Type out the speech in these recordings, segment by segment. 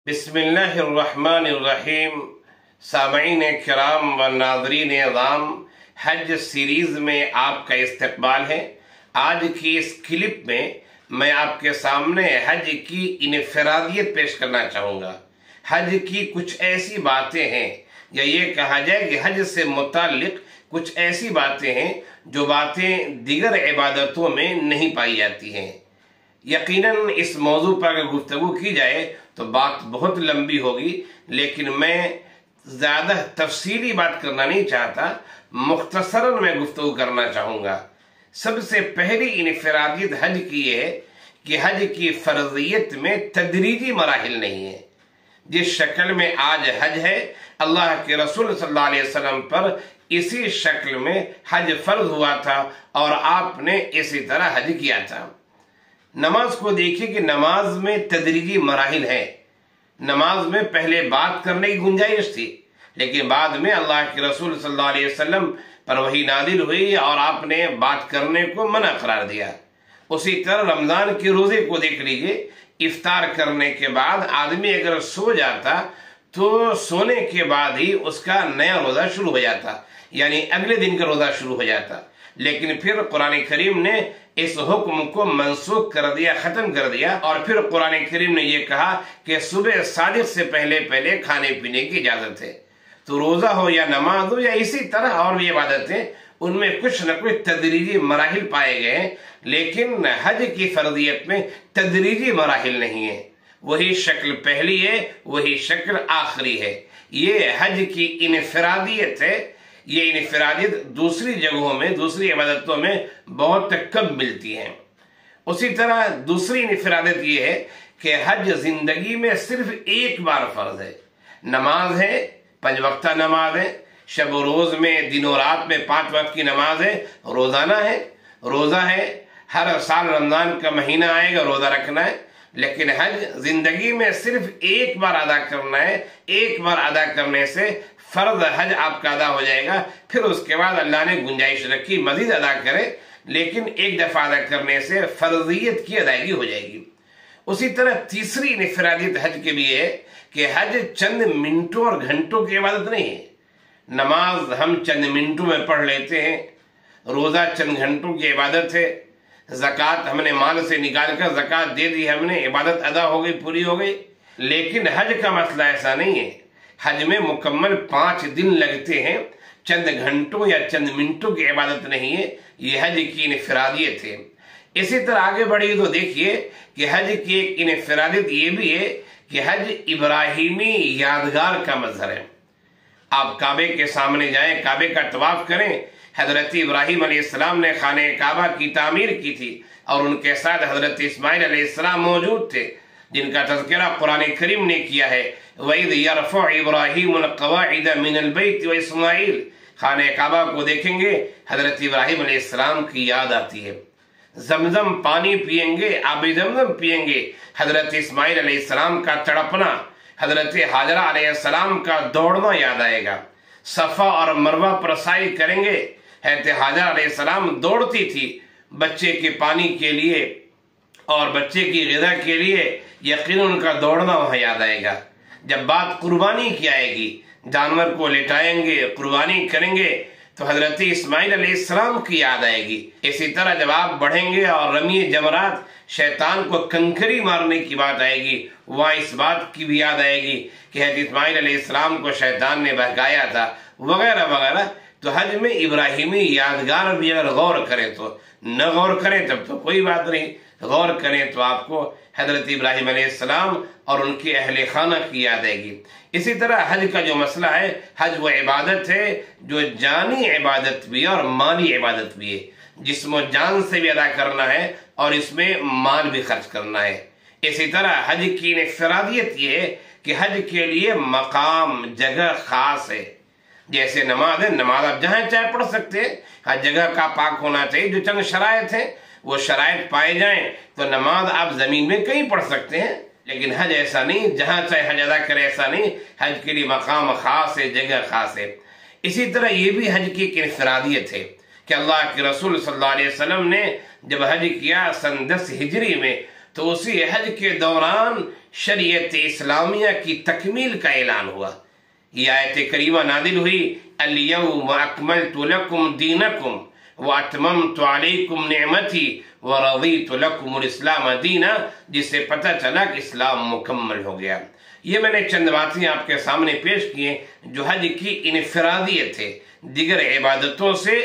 बिस्मिल्लाहिर्रहमानिर्रहीम। सामईन किराम व नाज़रीन अज़ाम, हज सीरीज़ में आपका इस्तकबाल है। आज की इस क्लिप में मैं आपके सामने हज की इनफरादियत पेश करना चाहूँगा। हज की कुछ ऐसी बातें हैं, या ये कहा जाए कि हज से मुताल्लिक कुछ ऐसी बातें हैं जो बातें दीगर इबादतों में नहीं पाई जाती हैं। यकीनन इस मौजू पर अगर गुफ्तगू की जाए तो बात बहुत लंबी होगी, लेकिन मैं ज़्यादा तफसीली बात करना नहीं चाहता, मुख्तसरन मैं गुफ्तगू करना चाहूँगा। सबसे पहली इनफरादियत हज की है कि हज की फ़र्ज़ियत में तदरीजी मराहिल नहीं है। जिस शक्ल में आज हज है, अल्लाह के रसूल सल्लल्लाहु अलैहि वसल्लम पर इसी शक्ल में हज फ़र्ज हुआ था और आपने इसी तरह हज किया था। नमाज को देखिए कि नमाज में तदरीजी मराहिल है। नमाज में पहले बात करने की गुंजाइश थी, लेकिन बाद में अल्लाह के रसूल सल्लल्लाहु अलैहि वसल्लम पर वही नादिल हुई और आपने बात करने को मना करार दिया। उसी तरह रमज़ान के रोज़े को देख लीजिए, इफ्तार करने के बाद आदमी अगर सो जाता तो सोने के बाद ही उसका नया रोज़ा शुरू हो जाता, यानी अगले दिन का रोज़ा शुरू हो जाता। लेकिन फिर कुरान करीम ने इस हुक्म को मनसूख कर दिया, खत्म कर दिया, और फिर कुरान करीम ने यह कहा कि सुबह सादिक से पहले पहले खाने पीने की इजाजत है। तो रोजा हो या नमाज हो या इसी तरह और भी इबादतें, उनमें कुछ न कुछ तदरीजी मराहिल पाए गए हैं, लेकिन हज की फर्जियत में तदरीजी मराहिल नहीं है। वही शक्ल पहली है, वही शक्ल आखिरी है। ये हज की इनफरादियत है। ये इनफरादियत दूसरी जगहों में, दूसरी इबादतों में बहुत कम मिलती है। उसी तरह दूसरी इनफरादियत ये है कि हज जिंदगी में सिर्फ एक बार फर्ज है। नमाज है, 5 वक्ता नमाज है, शब रोज में, दिनों रात में 5 वक्त की नमाज है, रोजाना है, रोजा है। हर साल रमजान का महीना आएगा, रोजा रखना है, लेकिन हज जिंदगी में सिर्फ एक बार अदा करना है। एक बार अदा करने से फर्ज हज आपका अदा हो जाएगा। फिर उसके बाद अल्लाह ने गुंजाइश रखी मजीद अदा करे, लेकिन एक दफा अदा करने से फर्जियत की अदायगी हो जाएगी। उसी तरह तीसरी इनफरादियत हज के भी है कि हज चंद मिनटों और घंटों की इबादत नहीं है। नमाज हम चंद मिनटों में पढ़ लेते हैं, रोजा चंद घंटों की इबादत है, ज़कात हमने माल से निकाल कर ज़कात दे दी, हमने इबादत अदा हो गई, पूरी हो गई। लेकिन हज का मसला ऐसा नहीं है। हज में मुकम्मल 5 दिन लगते हैं, चंद घंटों या चंद मिनटों की इबादत नहीं है। ये हज की इनफरादियत है। इसी तरह आगे बढ़ी तो देखिए कि हज की एक इनफरादियत ये भी है कि हज इब्राहिमी यादगार का मजहर है। आप काबे के सामने जाएं, काबे का तवाफ करें। हजरत इब्राहिम अलैहिस्सलाम ने खाने काबा की तामीर की थी और उनके साथ हजरत इस्माइल अलैहिस्सलाम मौजूद थे, जिनका तज़किरा कुरान करीम ने किया है। वइज़ यरफ़उ इब्राहीमुल क़वाइद मिनल बैत व इस्माइल। खाने काबा को देखेंगे, हजरत इब्राहिम अलैहिस्सलाम की याद आती है। जमजम पानी पिएंगे, आबे जमजम पिएंगे, हजरत इस्माइल अलैहिस्सलाम का तड़पना, हजरत हाजरा अलैहिस्सलाम का दौड़ना याद आएगा। सफ़ा और मरवा पर साई करेंगे, हजरत हाजरा अलैहिस्सलाम दौड़ती थी बच्चे के पानी के लिए और बच्चे की ग़िज़ा के लिए। यकीनन उनका दौड़ना वहाँ याद आएगा। जब बात कुर्बानी की आएगी, जानवर को लिटाएंगे, कुर्बानी करेंगे, तो हजरत इस्माइल अलैहिस्सलाम की याद आएगी। इसी तरह जब आप बढ़ेंगे और रमी जमरात, शैतान को कंकरी मारने की बात आएगी, वहाँ इस बात की भी याद आएगी कि हजरत इस्माइल अलैहिस्सलाम को शैतान ने बहकाया था, वगैरह वगैरह। तो हज में इब्राहिमी यादगार भी अगर गौर करें तो, न गौर करें तब तो कोई बात नहीं, गौर करें तो आपको हजरत इब्राहिम अलैहिस्सलाम और उनके अहले खाना की याद आएगी। इसी तरह हज का जो मसला है, हज वो इबादत है जो जानी इबादत भी है और माली इबादत भी है। जिस्म जान से भी अदा करना है और इसमें माल भी खर्च करना है। इसी तरह हज की इनफरादियत ये है कि हज के लिए मकाम, जगह खास है। जैसे नमाज है, नमाज आप जहाँ चाहे पढ़ सकते हैं, हर जगह का पाक होना चाहिए। जो चंद शराइत है, वो शराइत पाए जाएं तो नमाज आप जमीन में कहीं पढ़ सकते हैं। लेकिन हज ऐसा नहीं, जहाँ चाहे हज अदा करे ऐसा नहीं। हज के लिए मकाम खास है, जगह खास है। इसी तरह ये भी हज की एक इनफरादियत है कि अल्लाह के रसूल सल्लल्लाहु अलैहि वसल्लम ने जब हज किया सन 10 हिजरी में, तो उसी हज के दौरान शरीयत इस्लामिया की तकमील का ऐलान हुआ। ये आयत करीमा नादिल हुई, अल-यौम अकमलतु लकुम दीनकुम व अतममतु अलैकुम निअमती व रज़ीतु लकुमुल इस्लाम दीना, जिससे पता चला कि इस्लाम मुकम्मल हो गया। ये मैंने चंद बातें आपके सामने पेश किए जो हज की इनफरादियत है, दिगर इबादतों से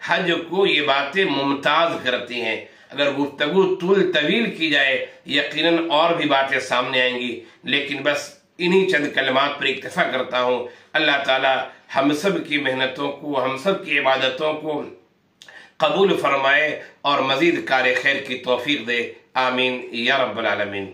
हज को ये बातें मुमताज़ करती हैं। अगर गुफ्तगू तुल तवील की जाए यकीनन और भी बातें सामने आएंगी, लेकिन बस इन्हीं चंद कलमात पर इक्तफा करता हूँ। अल्लाह ताला हम सब की मेहनतों को, हम सब की इबादतों को कबूल फरमाए और मज़ीद कार खैर की तौफीक दे। आमीन या रब्बल आलमीन।